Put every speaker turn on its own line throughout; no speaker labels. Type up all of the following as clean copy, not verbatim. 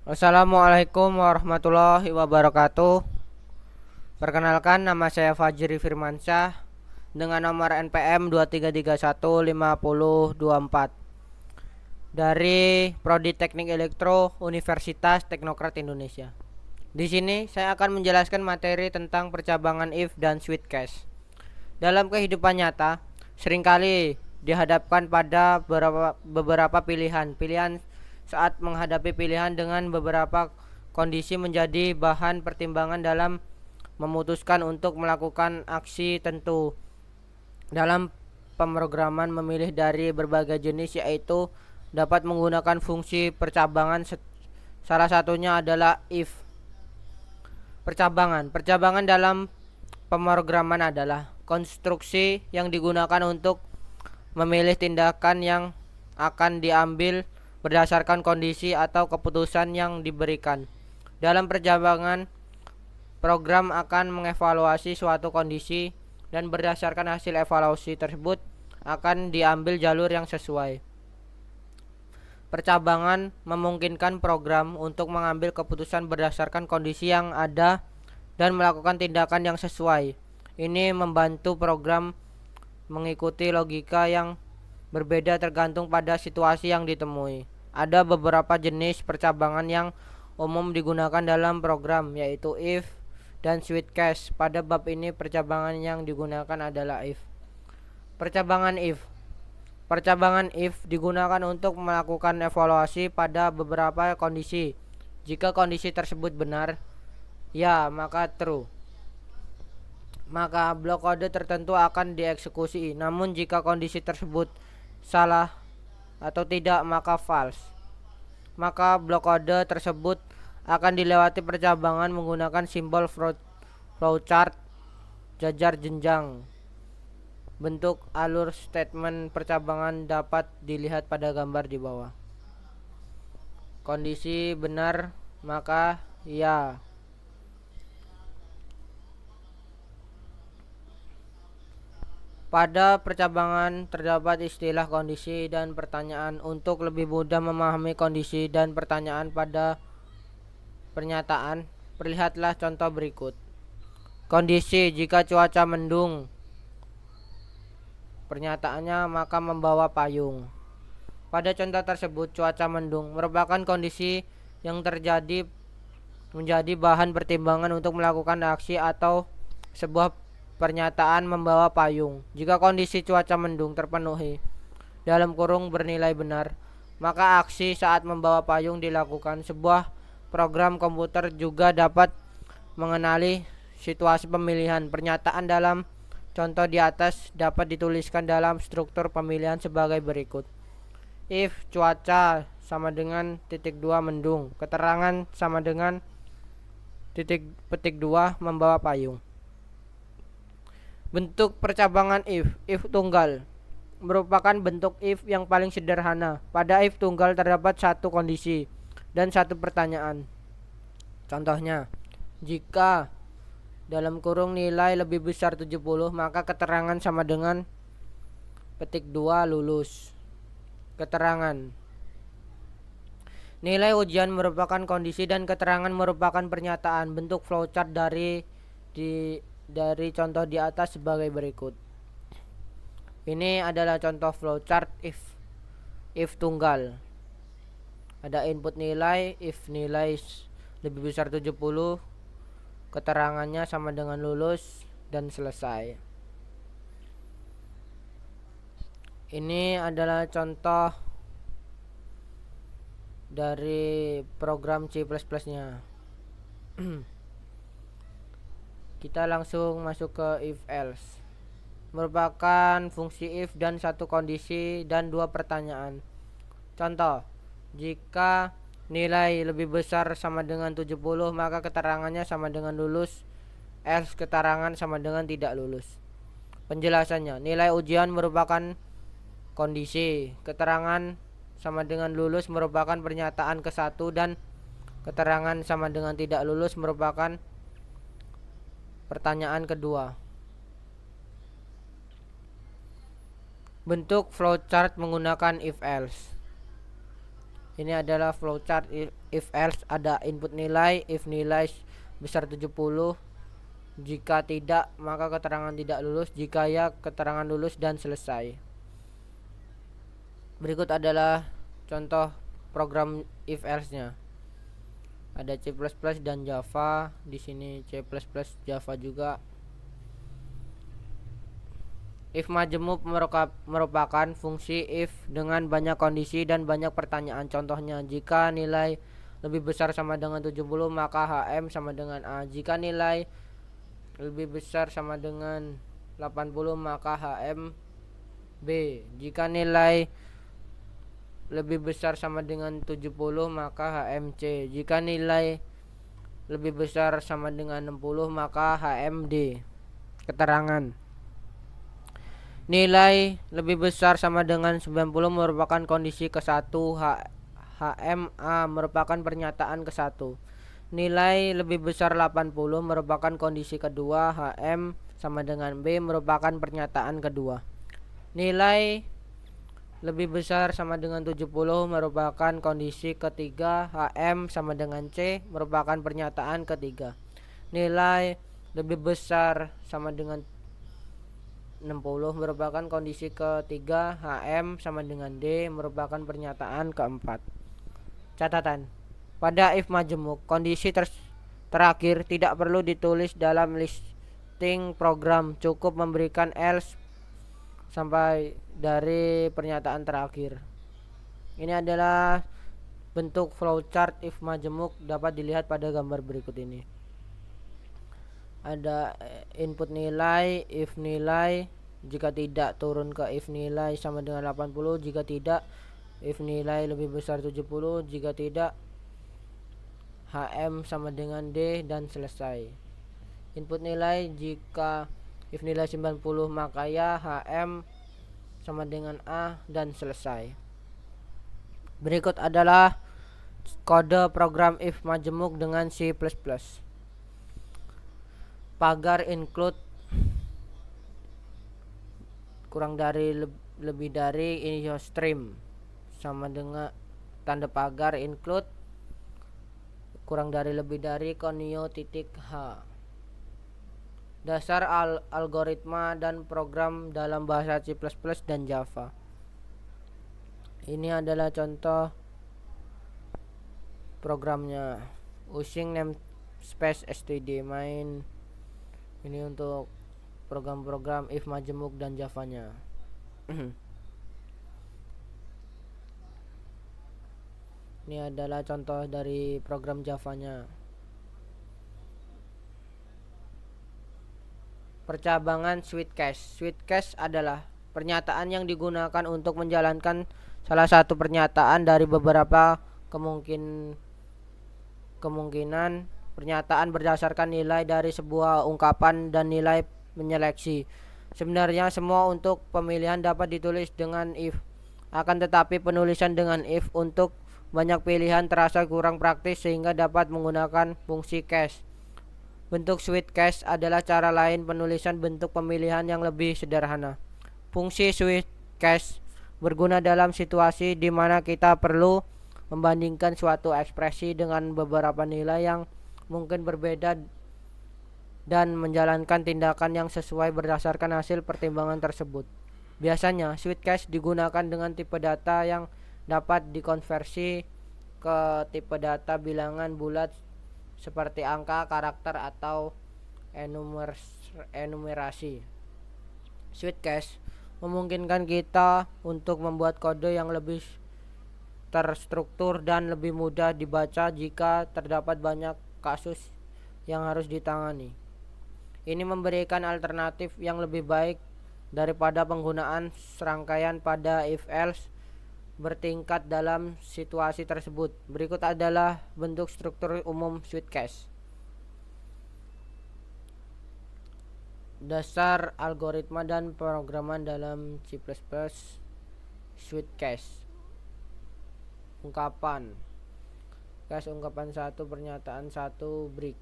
Assalamualaikum warahmatullahi wabarakatuh. Perkenalkan, nama saya Fajri Firmansyah dengan nomor NPM 23315024 dari Prodi Teknik Elektro Universitas Teknokrat Indonesia. Di sini saya akan menjelaskan materi tentang percabangan if dan switch case. Dalam kehidupan nyata, seringkali dihadapkan pada beberapa pilihan. Pilihan saat menghadapi pilihan dengan beberapa kondisi menjadi bahan pertimbangan dalam memutuskan untuk melakukan aksi tentu. Dalam pemrograman memilih dari berbagai jenis, yaitu dapat menggunakan fungsi percabangan. Salah satunya adalah if. Percabangan dalam pemrograman adalah konstruksi yang digunakan untuk memilih tindakan yang akan diambil berdasarkan kondisi atau keputusan yang diberikan. Dalam percabangan, program akan mengevaluasi suatu kondisi dan berdasarkan hasil evaluasi tersebut akan diambil jalur yang sesuai. Percabangan memungkinkan program untuk mengambil keputusan berdasarkan kondisi yang ada dan melakukan tindakan yang sesuai. Ini membantu program mengikuti logika yang berbeda tergantung pada situasi yang ditemui. Ada beberapa jenis percabangan yang umum digunakan dalam program, yaitu if dan switch case. Pada bab ini percabangan yang digunakan adalah if. Percabangan if. Percabangan if digunakan untuk melakukan evaluasi pada beberapa kondisi. Jika kondisi tersebut benar, ya, maka true. Maka blok kode tertentu akan dieksekusi. Namun jika kondisi tersebut salah atau tidak, maka false. Maka blok kode tersebut akan dilewati percabangan menggunakan simbol flowchart jajar jenjang. Bentuk alur statement percabangan dapat dilihat pada gambar di bawah. Kondisi benar, maka ya. Pada percabangan terdapat istilah kondisi dan pertanyaan. Untuk lebih mudah memahami kondisi dan pertanyaan pada pernyataan, perlihatlah contoh berikut. Kondisi: jika cuaca mendung, pernyataannya maka membawa payung. Pada contoh tersebut, cuaca mendung merupakan kondisi yang terjadi menjadi bahan pertimbangan untuk melakukan aksi atau sebuah pernyataan membawa payung. Jika kondisi cuaca mendung terpenuhi dalam kurung bernilai benar, maka aksi saat membawa payung dilakukan. Sebuah program komputer juga dapat mengenali situasi pemilihan. Pernyataan dalam contoh di atas dapat dituliskan dalam struktur pemilihan sebagai berikut. If cuaca sama dengan titik 2 mendung, keterangan sama dengan petik 2 membawa payung. Bentuk percabangan if tunggal merupakan bentuk if yang paling sederhana. Pada if tunggal terdapat satu kondisi dan satu pertanyaan. Contohnya, jika dalam kurung nilai lebih besar 70, maka keterangan sama dengan petik 2 lulus. Keterangan: nilai ujian merupakan kondisi dan keterangan merupakan pernyataan. Bentuk flowchart dari contoh di atas sebagai berikut. Ini adalah contoh flowchart if tunggal. Ada input nilai, if nilai lebih besar 70, keterangannya sama dengan lulus dan selesai. Ini adalah contoh dari program C++-nya. Kita langsung masuk ke if else. Merupakan fungsi if dan satu kondisi dan dua pertanyaan. Contoh: jika nilai lebih besar sama dengan 70, maka keterangannya sama dengan lulus, else keterangan sama dengan tidak lulus. Penjelasannya: nilai ujian merupakan kondisi, keterangan sama dengan lulus merupakan pernyataan ke-1, dan keterangan sama dengan tidak lulus merupakan pertanyaan kedua. Bentuk flowchart menggunakan if else. Ini adalah flowchart if else, ada input nilai, if nilai besar 70, jika tidak maka keterangan tidak lulus, jika ya keterangan lulus dan selesai. Berikut adalah contoh program if else-nya. Ada C++ dan Java, di sini C++ Java juga. If majemuk merupakan fungsi if dengan banyak kondisi dan banyak pertanyaan. Contohnya, jika nilai lebih besar sama dengan 70 maka HM sama dengan A. Jika nilai lebih besar sama dengan 80 maka HM B. Jika nilai lebih besar sama dengan 70 maka HM C. Jika nilai lebih besar sama dengan 60 maka HM D. Keterangan: nilai lebih besar sama dengan 90 merupakan kondisi ke-1, HMA merupakan pernyataan ke-1. Nilai lebih besar 80 merupakan kondisi kedua, HM sama dengan B merupakan pernyataan kedua. Nilai lebih besar sama dengan 70 merupakan kondisi ketiga, HM sama dengan C merupakan pernyataan ketiga. Nilai lebih besar sama dengan 60 merupakan kondisi ketiga, HM sama dengan D merupakan pernyataan keempat. Catatan: pada if majemuk, kondisi terakhir tidak perlu ditulis dalam listing program, cukup memberikan else sampai dari pernyataan terakhir. Ini adalah bentuk flowchart if majemuk, dapat dilihat pada gambar berikut ini. Ada input nilai, if nilai, jika tidak turun ke if nilai sama dengan 80, jika tidak if nilai lebih besar 70, jika tidak HM sama dengan D dan selesai. Input nilai, jika if nilai 90 maka ya, HM sama dengan A dan selesai. Berikut adalah kode program if majemuk dengan C++. Pagar include kurang dari lebih dari InioStream sama dengan tanda pagar include kurang dari lebih dari conio.h. Dasar algoritma dan program dalam bahasa C++ dan Java. Ini adalah contoh programnya. Using namespace std main. Ini untuk program-program if majemuk dan Javanya. Ini adalah contoh dari program Javanya. Percabangan switchcase. Switchcase adalah pernyataan yang digunakan untuk menjalankan salah satu pernyataan dari beberapa kemungkinan pernyataan berdasarkan nilai dari sebuah ungkapan dan nilai menyeleksi. Sebenarnya semua untuk pemilihan dapat ditulis dengan if. Akan tetapi penulisan dengan if untuk banyak pilihan terasa kurang praktis sehingga dapat menggunakan fungsi case. Bentuk switchcase adalah cara lain penulisan bentuk pemilihan yang lebih sederhana. Fungsi switchcase berguna dalam situasi di mana kita perlu membandingkan suatu ekspresi dengan beberapa nilai yang mungkin berbeda dan menjalankan tindakan yang sesuai berdasarkan hasil pertimbangan tersebut. Biasanya switchcase digunakan dengan tipe data yang dapat dikonversi ke tipe data bilangan bulat seperti angka, karakter, atau enumerasi. Switchcase memungkinkan kita untuk membuat kode yang lebih terstruktur dan lebih mudah dibaca jika terdapat banyak kasus yang harus ditangani. Ini memberikan alternatif yang lebih baik daripada penggunaan serangkaian pada if-else bertingkat dalam situasi tersebut. Berikut adalah bentuk struktur umum switchcase. Dasar algoritma dan pemrograman dalam C++. Switchcase. Ungkapan. Case ungkapan 1 pernyataan 1 break.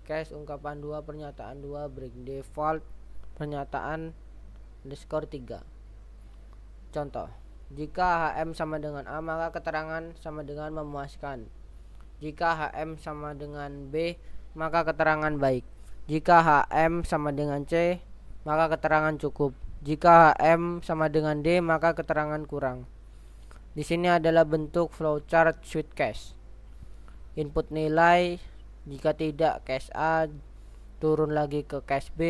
Case ungkapan 2 pernyataan 2 break. Default pernyataan _3. Contoh: Jika HM sama dengan A, maka keterangan sama dengan memuaskan. Jika HM sama dengan B, maka keterangan baik. Jika HM sama dengan C, maka keterangan cukup. Jika HM sama dengan D, maka keterangan kurang. Di sini adalah bentuk flowchart switch cache. Input nilai, jika tidak cache A, turun lagi ke cache B.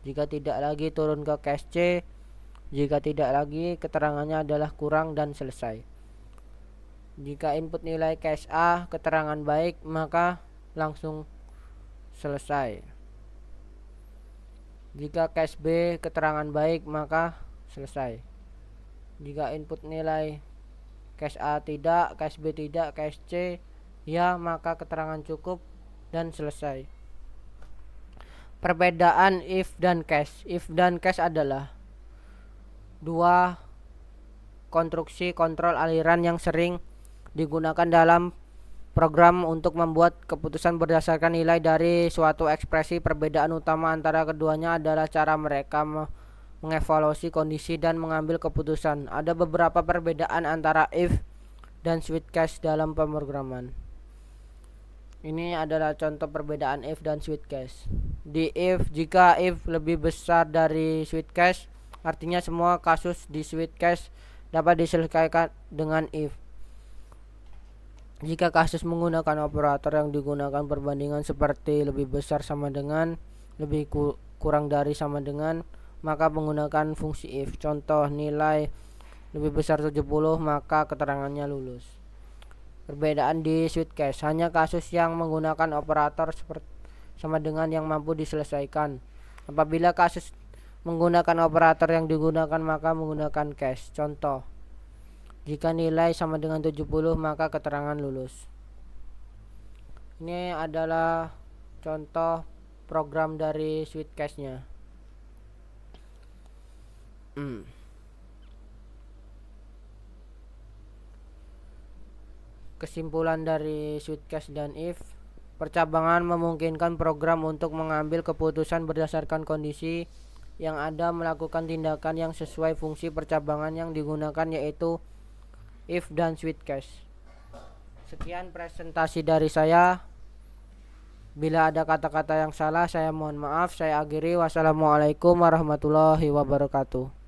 Jika tidak lagi turun ke cache C. Jika tidak lagi, keterangannya adalah kurang dan selesai. Jika input nilai cache A keterangan baik, maka langsung selesai. Jika cache B keterangan baik, maka selesai. Jika input nilai cache A tidak, cache B tidak, cache C ya, maka keterangan cukup dan selesai. Perbedaan if dan cache. If dan cache adalah dua konstruksi kontrol aliran yang sering digunakan dalam program untuk membuat keputusan berdasarkan nilai dari suatu ekspresi. Perbedaan utama antara keduanya adalah cara mereka mengevaluasi kondisi dan mengambil keputusan. Ada beberapa perbedaan antara if dan switch cache dalam pemrograman. Ini adalah contoh perbedaan if dan switch cache. Di if, jika if lebih besar dari switch cache, artinya semua kasus di switch cache dapat diselesaikan dengan if. Jika kasus menggunakan operator yang digunakan perbandingan seperti lebih besar sama dengan, lebih kurang dari sama dengan, maka menggunakan fungsi if. Contoh nilai lebih besar 70, maka keterangannya lulus. Perbedaan di switch cache, hanya kasus yang menggunakan operator seperti sama dengan yang mampu diselesaikan. Apabila kasus menggunakan operator yang digunakan, maka menggunakan cache. Contoh, jika nilai sama dengan 70, maka keterangan lulus. Ini adalah contoh program dari switch cache-nya. Kesimpulan dari switch cache dan if. Percabangan memungkinkan program untuk mengambil keputusan berdasarkan kondisi yang ada, melakukan tindakan yang sesuai fungsi percabangan yang digunakan, yaitu if dan switch cache. Sekian presentasi dari saya. Bila ada kata-kata yang salah, saya mohon maaf. Saya akhiri. Wassalamualaikum warahmatullahi wabarakatuh.